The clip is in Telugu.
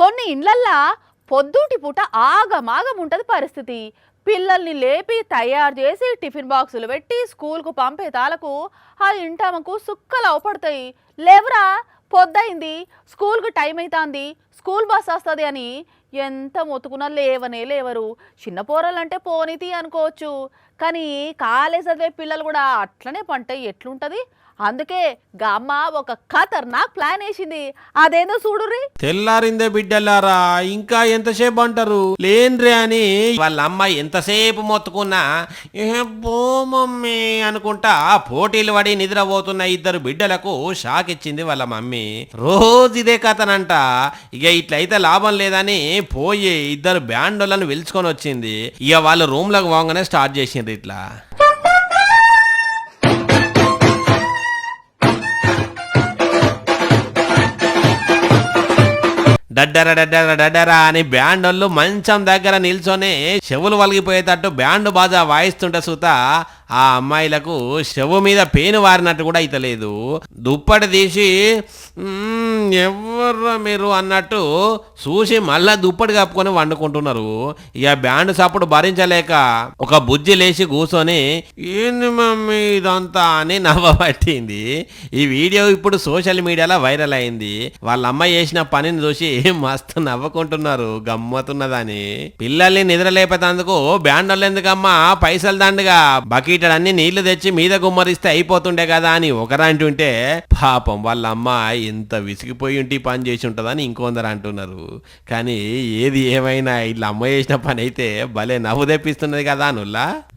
కొన్ని ఇండ్లల్లా పొద్దుటి పూట ఆగమాగం ఉంటది పరిస్థితి. పిల్లల్ని లేపి తయారు చేసి టిఫిన్ బాక్సులు పెట్టి స్కూల్కు పంపే తాలకు ఆ ఇంటామకు సుక్కలు అవపడతాయి. లేవరా, పొద్దయింది, స్కూల్కు టైం అవుతుంది, స్కూల్ బస్ వస్తుంది అని ఎంత మొత్తుకున్నా లేవనే లేవరు. చిన్న పోరలంటే పోనీతి అనుకోవచ్చు, కానీ కాలేజ్ చదివే పిల్లలు కూడా అట్లనే పంట ఎట్లుంటది. అందుకే గమ్మ ఒక ఖతర్నాక్ ప్లాన్ వేసింది. అదేందో చూడుర్రి. తెల్లారిందే బిడ్డలారా, ఇంకా ఎంతసేపు అంటారు, లేన్రే అని వాళ్ళ అమ్మ ఎంతసేపు మొత్తుకున్నా పో మమ్మీ అనుకుంటా పోటీలు పడి నిద్రపోతున్న ఇద్దరు బిడ్డలకు షాక్ ఇచ్చింది వాళ్ళ మమ్మీ. రోజు ఇదే కథనంట. ఇక ఇట్లయితే లాభం లేదని పోయి ఇద్దరు బ్యాండోళ్ళను పిలుచుకొని వచ్చింది. ఇక వాళ్ళు రూమ్లకు పోగానే స్టార్ట్ చేసిండ్రు ఇట్లా. డడ్డర డడ్డర డడ్డరా అని బ్యాండోళ్ళు మంచం దగ్గర నిల్చొని చెవులు వలిగిపోయేటట్టు బ్యాండ్ బాజా వాయిస్తుంటే సుత ఆ అమ్మాయిలకు చెవు మీద పేను వారినట్టు కూడా అయితలేదు. దుప్పటి తీసి ఎవర్రా మీరు అన్నట్టు చూసి మళ్ళా దుప్పటి కప్పుకొని వండుకుంటున్నారు. ఇక బ్యాండ్ సప్పుడు భరించలేక ఒక బుజ్జి లేచి కూర్చొని ఏంది మమ్మీ ఇదంతా అని నవ్వబట్టింది. ఈ వీడియో ఇప్పుడు సోషల్ మీడియాలో వైరల్ అయింది. వాళ్ళ అమ్మాయి చేసిన పనిని చూసి మస్తు నవ్వుకుంటున్నారు, గమ్మతున్నదని. పిల్లల్ని నిద్రలేపేందుకు బ్యాండోళ్ళు ఎందుకమ్మా పైసలు దండగా, బకెట్ అన్ని నీళ్లు తెచ్చి మీద గుమ్మరిస్తే అయిపోతుండే కదా అని ఒకరంటుంటే, పాపం వాళ్ళ అమ్మ ఎంత విసిగిపోయి ఉంటే పని చేసి ఉంటుందని ఇంకొందరు అంటున్నారు. కానీ ఏది ఏమైనా వీళ్ళ అమ్మ చేసిన పని అయితే భలే నవ్వు తెప్పిస్తున్నది కదా అనుల్లా.